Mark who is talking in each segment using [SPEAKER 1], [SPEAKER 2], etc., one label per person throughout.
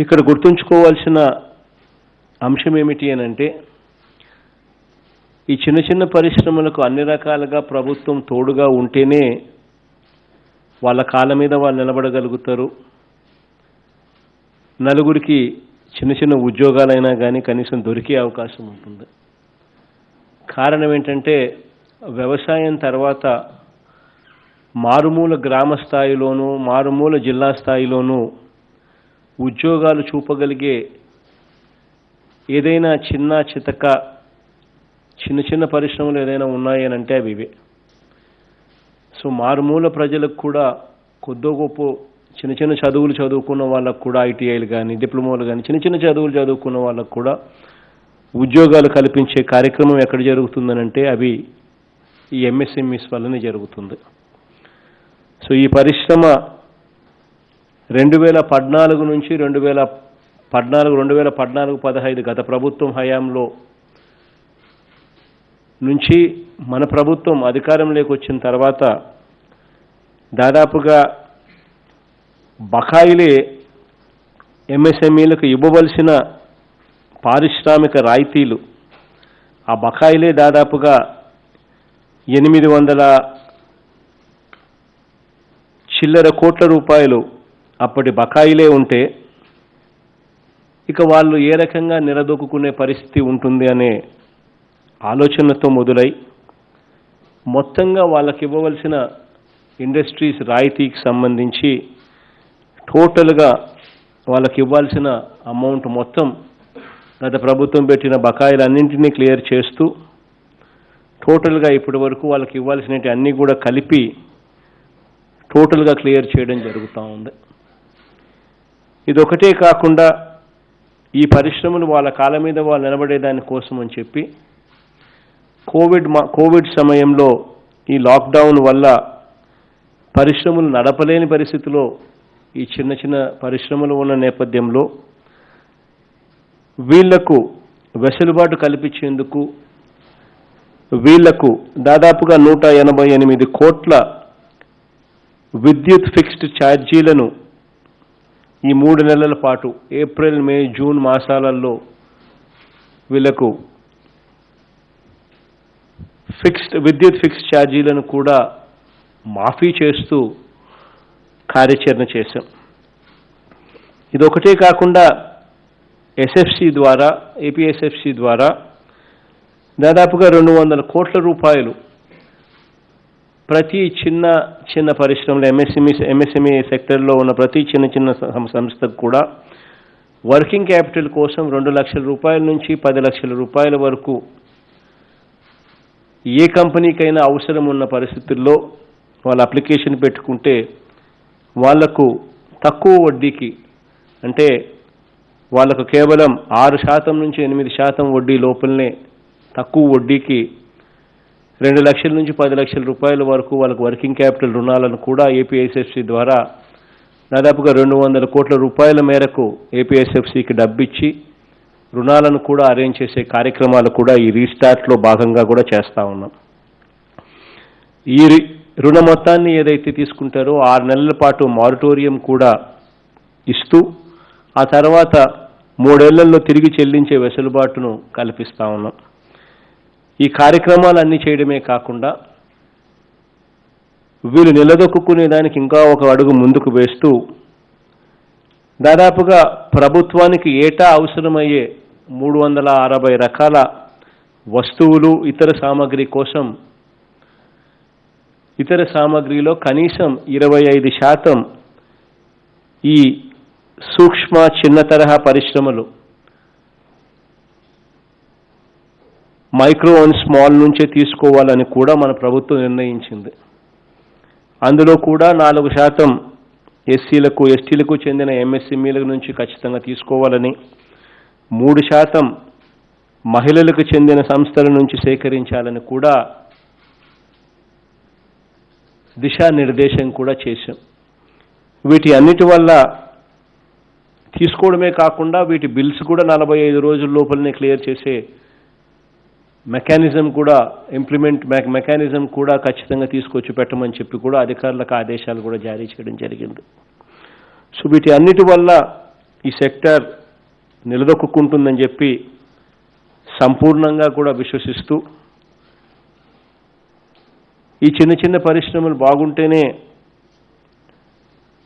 [SPEAKER 1] ఇక్కడ గుర్తుంచుకోవాల్సిన అంశం ఏమిటి అనంటే ఈ చిన్న చిన్న పరిశ్రమలకు అన్ని రకాలుగా ప్రభుత్వం తోడుగా ఉంటేనే వాళ్ళ కాళ్ళ మీద వాళ్ళు నిలబడగలుగుతారు. నలుగురికి చిన్న చిన్న ఉద్యోగాలైనా కానీ కనీసం దొరికే అవకాశం ఉంటుంది. కారణం ఏంటంటే వ్యవసాయం తర్వాత మారుమూల గ్రామ స్థాయిలోనూ మారుమూల జిల్లా స్థాయిలోనూ ఉద్యోగాలు చూపగలిగే ఏదైనా చిన్న చితక చిన్న చిన్న పరిశ్రమలు ఏదైనా ఉన్నాయనంటే అవి ఇవే. సో మారుమూల ప్రజలకు కూడా కొద్దో గొప్ప చిన్న చిన్న చదువులు చదువుకున్న వాళ్ళకు కూడా ఐటీఐలు కానీ డిప్లొమాలు కానీ చిన్న చిన్న చదువులు చదువుకున్న వాళ్ళకు కూడా ఉద్యోగాలు కల్పించే కార్యక్రమం ఎక్కడ జరుగుతుందనంటే అవి ఈ ఎంఎస్ఎంఈస్ వల్లనే జరుగుతుంది. సో ఈ పరిశ్రమ 2014 నుంచి 2015 గత ప్రభుత్వం హయాంలో నుంచి మన ప్రభుత్వం అధికారంలోకి వచ్చిన తర్వాత దాదాపుగా బకాయిలే ఎంఎస్ఎంఈలకు ఇవ్వవలసిన పారిశ్రామిక రాయితీలు ఆ బకాయిలే దాదాపుగా 800 చిల్లర కోట్ల రూపాయలు అప్పటి బకాయిలే ఉంటే ఇక వాళ్ళు ఏ రకంగా నిలదొక్కునే పరిస్థితి ఉంటుంది అనే ఆలోచనతో మొదలై మొత్తంగా వాళ్ళకి ఇవ్వవలసిన ఇండస్ట్రీస్ రాయితీకి సంబంధించి టోటల్గా వాళ్ళకి ఇవ్వాల్సిన అమౌంట్ మొత్తం గత ప్రభుత్వం పెట్టిన బకాయిలన్నింటినీ క్లియర్ చేస్తూ టోటల్గా ఇప్పటి వరకు వాళ్ళకి ఇవ్వాల్సినవి అన్నీ కూడా కలిపి టోటల్గా క్లియర్ చేయడం జరుగుతూ ఉంది. ఇదొకటే కాకుండా ఈ పరిశ్రమలు వాళ్ళ కాళ్ళ మీద వాళ్ళు నిలబడేదాని కోసం అని చెప్పి కోవిడ్ సమయంలో ఈ లాక్డౌన్ వల్ల పరిశ్రమలు నడపలేని పరిస్థితిలో ఈ చిన్న చిన్న పరిశ్రమలు ఉన్న నేపథ్యంలో వీళ్లకు వెసులుబాటు కల్పించేందుకు వీళ్లకు దాదాపుగా 188 కోట్ల విద్యుత్ ఫిక్స్డ్ ఛార్జీలను ఈ 3 నెలల పాటు ఏప్రిల్ మే జూన్ మాసాలలో వీళ్లకు విద్యుత్ ఫిక్స్డ్ ఛార్జీలను కూడా మాఫీ చేస్తూ కార్యాచరణ చేశాం. ఇదొకటే కాకుండా ఎస్ఎఫ్సి ద్వారా ఏపీఎస్ఎఫ్సి ద్వారా దాదాపుగా 200 కోట్ల రూపాయలు ప్రతి చిన్న చిన్న పరిశ్రమలు ఎంఎస్ఎంఈ సెక్టర్లో ఉన్న ప్రతి చిన్న చిన్న సంస్థకు కూడా వర్కింగ్ క్యాపిటల్ కోసం 2 లక్షల రూపాయల నుంచి 10 లక్షల రూపాయల వరకు ఏ కంపెనీకైనా అవసరం ఉన్న పరిస్థితుల్లో వాళ్ళు అప్లికేషన్ పెట్టుకుంటే వాళ్లకు తక్కువ వడ్డీకి అంటే వాళ్ళకు కేవలం 6% నుంచి 8% వడ్డీ లోపలనే తక్కువ వడ్డీకి 2 లక్షల నుంచి 10 లక్షల రూపాయల వరకు వాళ్ళకు వర్కింగ్ క్యాపిటల్ రుణాలను కూడా ఏపీఎస్ఎఫ్సి ద్వారా దాదాపుగా 200 కోట్ల రూపాయల మేరకు ఏపీఎస్ఎఫ్సికి డబ్బిచ్చి రుణాలను కూడా అరేంజ్ చేసే కార్యక్రమాలు కూడా ఈ రీస్టార్ట్లో భాగంగా కూడా చేస్తూ ఉన్నాం. ఈ రుణ మొత్తాన్ని ఏదైతే తీసుకుంటారో 6 నెలల పాటు మారిటోరియం కూడా ఇస్తూ ఆ తర్వాత 3 ఏళ్లలో తిరిగి చెల్లించే వెసులుబాటును కల్పిస్తూ ఉన్నాం. ఈ కార్యక్రమాలన్నీ చేయడమే కాకుండా వీళ్ళు నిలదొక్కునే దానికి ఇంకా ఒక అడుగు ముందుకు వేస్తూ దాదాపుగా ప్రభుత్వానికి ఏటా అవసరమయ్యే 360 రకాల వస్తువులు ఇతర సామాగ్రి కోసం ఇతర సామాగ్రిలో కనీసం 25% ఈ సూక్ష్మ చిన్న తరహా పరిశ్రమలు మైక్రో అండ్ స్మాల్ నుంచే తీసుకోవాలని కూడా మన ప్రభుత్వం నిర్ణయించింది. అందులో కూడా 4% ఎస్సీలకు ఎస్టీలకు చెందిన ఎంఎస్ఎంఈల నుంచి ఖచ్చితంగా తీసుకోవాలని 3% మహిళలకు చెందిన సంస్థల నుంచి సేకరించాలని కూడా దిశానిర్దేశం కూడా చేశాం. వీటి అన్నిటి వల్ల తీసుకోవడమే కాకుండా వీటి బిల్స్ కూడా 45 రోజుల లోపలనే క్లియర్ చేసే మెకానిజం కూడా మెకానిజం కూడా ఖచ్చితంగా తీసుకొచ్చి పెట్టమని చెప్పి కూడా అధికారులకు ఆదేశాలు కూడా జారీ చేయడం జరిగింది. సో వీటి అన్నిటి వల్ల ఈ సెక్టార్ నిలదొక్కుంటుందని చెప్పి సంపూర్ణంగా కూడా విశ్వసిస్తూ ఈ చిన్న చిన్న పరిశ్రమలు బాగుంటేనే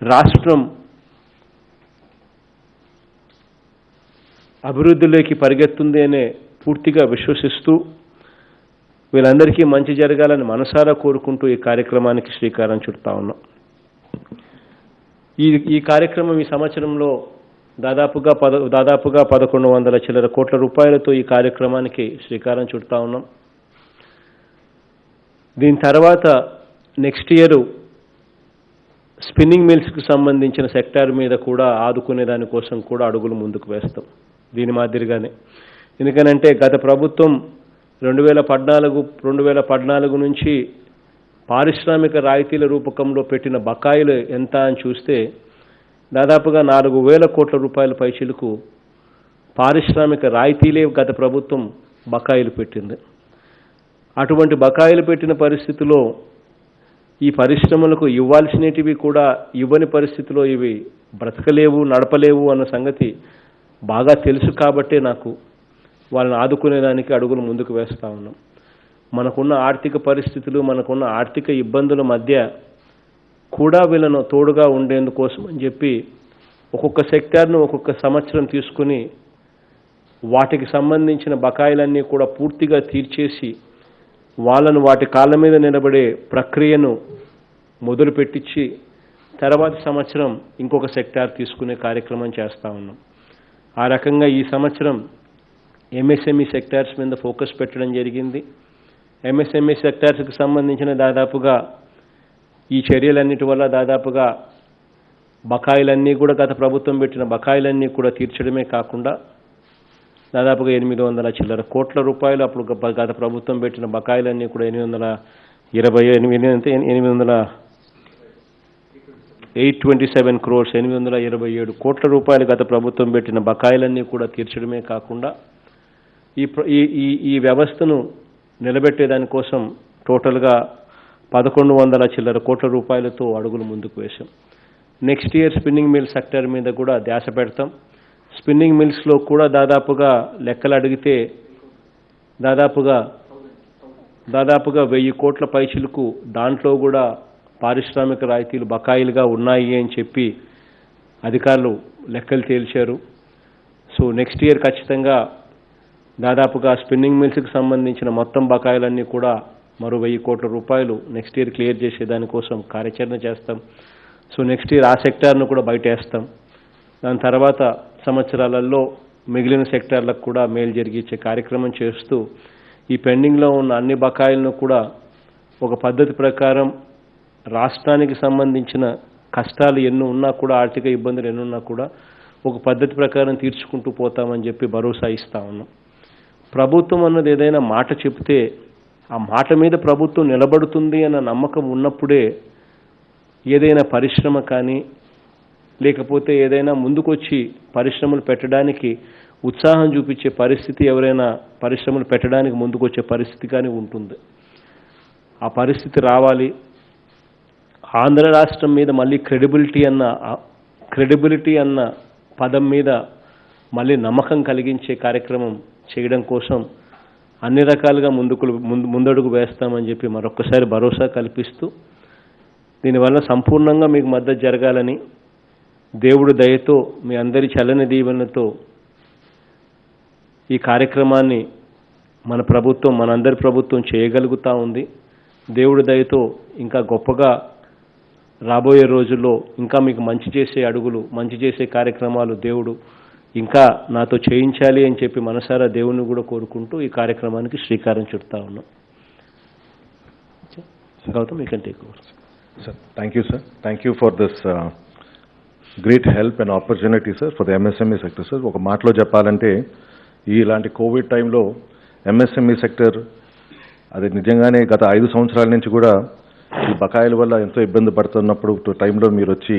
[SPEAKER 1] రాష్ట్రం అభివృద్ధిలోకి పరిగెత్తుంది అనే పూర్తిగా విశ్వసిస్తూ వీళ్ళందరికీ మంచి జరగాలని మనసారా కోరుకుంటూ ఈ కార్యక్రమానికి శ్రీకారం చుడతా ఉన్నాం. ఈ కార్యక్రమం ఈ సంవత్సరంలో దాదాపుగా 1100 చిల్లర కోట్ల రూపాయలతో ఈ కార్యక్రమానికి శ్రీకారం చుడతా ఉన్నాం. దీని తర్వాత నెక్స్ట్ ఇయర్ స్పిన్నింగ్ మిల్స్కి సంబంధించిన సెక్టార్ మీద కూడా ఆదుకునే దానికోసం కూడా అడుగులు ముందుకు వేస్తాం. దీని మాదిరిగానే ఎందుకనంటే గత ప్రభుత్వం 2014 నుంచి పారిశ్రామిక రాయితీల రూపకంలో పెట్టిన బకాయిలు ఎంత అని చూస్తే దాదాపుగా 4,000 కోట్ల రూపాయల పైచిలకు పారిశ్రామిక రాయితీలే గత ప్రభుత్వం బకాయిలు పెట్టింది. అటువంటి బకాయిలు పెట్టిన పరిస్థితిలో ఈ పరిశ్రమలకు ఇవ్వాల్సినటివి కూడా ఇవ్వని పరిస్థితిలో ఇవి బ్రతకలేవు, నడపలేవు అన్న సంగతి బాగా తెలుసు కాబట్టే నాకు వాళ్ళని ఆదుకునేదానికి అడుగులు ముందుకు వేస్తూ ఉన్నాం. మనకున్న ఆర్థిక పరిస్థితులు, మనకున్న ఆర్థిక ఇబ్బందుల మధ్య కూడా వీళ్ళను తోడుగా ఉండేందుకోసం అని చెప్పి ఒక్కొక్క సెక్టార్ను ఒక్కొక్క సంవత్సరం తీసుకుని వాటికి సంబంధించిన బకాయిలన్నీ కూడా పూర్తిగా తీర్చేసి వాళ్ళను వాటి కాళ్ళ మీద నిలబడే ప్రక్రియను మొదలుపెట్టించి తర్వాత సంవత్సరం ఇంకొక సెక్టార్ తీసుకునే కార్యక్రమం చేస్తూ ఉన్నాం. ఆ రకంగా ఈ సంవత్సరం ఎంఎస్ఎంఈ సెక్టార్స్ మీద ఫోకస్ పెట్టడం జరిగింది. ఎంఎస్ఎంఈ సెక్టార్స్కి సంబంధించిన దాదాపుగా ఈ చర్యలన్నిటి వల్ల దాదాపుగా బకాయిలన్నీ కూడా గత ప్రభుత్వం పెట్టిన బకాయిలన్నీ కూడా తీర్చడమే కాకుండా దాదాపుగా 800 చిల్లర కోట్ల రూపాయలు అప్పుడు గత ప్రభుత్వం పెట్టిన బకాయిలన్నీ కూడా 827 crores 827 కోట్ల రూపాయలు గత ప్రభుత్వం పెట్టిన బకాయిలన్నీ కూడా తీర్చడమే కాకుండా ఈ వ్యవస్థను నిలబెట్టేదానికోసం టోటల్గా 1100 చిల్లర కోట్ల రూపాయలతో అడుగులు ముందుకు వేశాం. Next year spinning mill sector మీద కూడా ధ్యాస పెడతాం. స్పిన్నింగ్ మిల్స్లో కూడా దాదాపుగా లెక్కలు అడిగితే దాదాపుగా 1000 కోట్ల పైచిలకు దాంట్లో కూడా పారిశ్రామిక రాయితీలు బకాయిలుగా ఉన్నాయి అని చెప్పి అధికారులు లెక్కలు తేల్చారు. సో నెక్స్ట్ ఇయర్ ఖచ్చితంగా దాదాపుగా స్పిన్నింగ్ మిల్స్కి సంబంధించిన మొత్తం బకాయిలన్నీ కూడా మరో 1000 కోట్ల రూపాయలు నెక్స్ట్ ఇయర్ క్లియర్ చేసేదానికోసం కార్యాచరణ చేస్తాం. సో నెక్స్ట్ ఇయర్ ఆ సెక్టార్ను కూడా బయటేస్తాం. దాని తర్వాత సంవత్సరాలలో మిగిలిన సెక్టార్లకు కూడా మేలు జరిగించే కార్యక్రమం చేస్తూ ఈ పెండింగ్లో ఉన్న అన్ని బకాయిలను కూడా ఒక పద్ధతి ప్రకారం రాష్ట్రానికి సంబంధించిన కష్టాలు ఎన్ని ఉన్నా కూడా, ఆర్థిక ఇబ్బందులు ఎన్ని ఉన్నా కూడా ఒక పద్ధతి ప్రకారం తీర్చుకుంటూ పోతామని చెప్పి భరోసా ఇస్తా ఉన్నాం. ప్రభుత్వం అన్నది ఏదైనా మాట చెప్తే ఆ మాట మీద ప్రభుత్వం నిలబడుతుంది అన్న నమ్మకం ఉన్నప్పుడే ఏదైనా పరిశ్రమ కానీ లేకపోతే ఏదైనా ముందుకొచ్చి పరిశ్రమలు పెట్టడానికి ఉత్సాహం చూపించే పరిస్థితి, ఎవరైనా పరిశ్రమలు పెట్టడానికి ముందుకొచ్చే పరిస్థితి కానీ ఉంటుంది. ఆ పరిస్థితి రావాలి. ఆంధ్ర రాష్ట్రం మీద మళ్ళీ క్రెడిబిలిటీ అన్న పదం మీద మళ్ళీ నమ్మకం కలిగించే కార్యక్రమం చేయడం కోసం అన్ని రకాలుగా ముందడుగు వేస్తామని చెప్పి మరొక్కసారి భరోసా కల్పిస్తూ దీనివల్ల సంపూర్ణంగా మీకు మద్దతు జరగాలని దేవుడి దయతో మీ అందరి చల్లని దీవెనతో ఈ కార్యక్రమాన్ని మనందరి ప్రభుత్వం చేయగలుగుతూ ఉంది. దేవుడి దయతో ఇంకా గొప్పగా రాబోయే రోజుల్లో ఇంకా మీకు మంచి చేసే కార్యక్రమాలు దేవుడు ఇంకా నాతో చేయించాలి అని చెప్పి మనసారా దేవుణ్ణి కూడా కోరుకుంటూ ఈ కార్యక్రమానికి శ్రీకారం చుడతా ఉన్నాం. Gautam, you can take over.
[SPEAKER 2] Sir, thank you, sir. Thank you for this great help and opportunity, sir, for the MSME sector, sir. ఒక మాటలో చెప్పాలంటే ఇలాంటి కోవిడ్ టైంలో MSME సెక్టర్ అది నిజంగానే గత 5 సంవత్సరాల నుంచి కూడా ఈ బకాయిల వల్ల ఎంతో ఇబ్బంది పడుతున్నప్పుడు టైంలో మీరు వచ్చి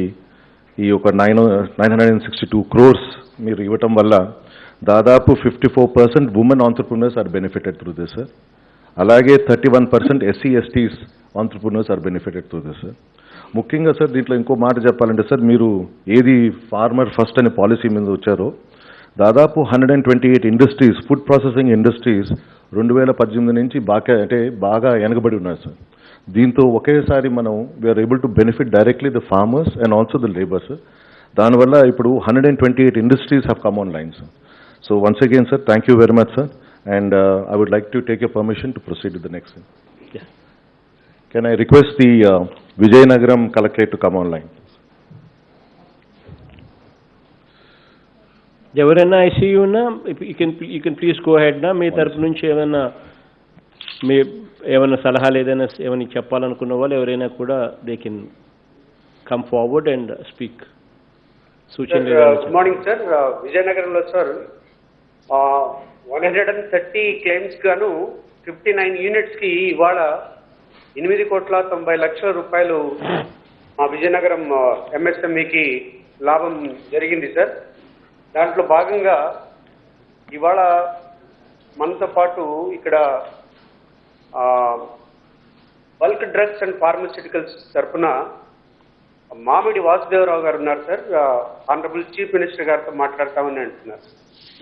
[SPEAKER 2] ఈ ఒక 962 crores మీరు ఇవ్వటం వల్ల దాదాపు 54% women entrepreneurs are benefited through this, sir. అలాగే 31% SC/STs entrepreneurs are benefited through this, sir. ముఖ్యంగా సార్ దీంట్లో ఇంకో మాట చెప్పాలంటే సార్, మీరు ఏది ఫార్మర్ ఫస్ట్ అనే పాలసీ మీద వచ్చారో దాదాపు 128 ఇండస్ట్రీస్, ఫుడ్ ప్రాసెసింగ్ ఇండస్ట్రీస్ 2018 నుంచి బాగా వెనకబడి ఉన్నారు సార్. దీంతో ఒకేసారి మనం we are able to benefit directly the farmers and also the labours. దానివల్ల ఇప్పుడు 128 industries have come on line sir. So once again sir, thank you very much sir, and I would like to take your permission to proceed with the next thing.
[SPEAKER 1] Yeah.
[SPEAKER 2] Can I request the Vijayanagaram Collectorate to come online?
[SPEAKER 1] ఎవరైనా ICU ఉన్నా you can please go head నా. మీ తరపు నుంచి ఏమైనా సలహాలు ఏమైనా చెప్పాలనుకున్న వాళ్ళు ఎవరైనా కూడా they can come forward and speak. సూచనలు.
[SPEAKER 3] Good morning sir. విజయనగరంలో సార్ 130 క్లెయిమ్స్ గాను 59 యూనిట్స్కి ఇవాళ 8,90,00,000 రూపాయలు మా విజయనగరం ఎంఎస్ఎంఈకి లాభం జరిగింది సార్. దాంట్లో భాగంగా ఇవాళ మనతో పాటు ఇక్కడ బల్క్ డ్రగ్స్ అండ్ ఫార్మస్యూటికల్స్ తరఫున మామిడి వాసుదేవరావు గారు ఉన్నారు సార్. ఆనరబుల్ చీఫ్ మినిస్టర్ గారితో మాట్లాడతామని అంటున్నారు.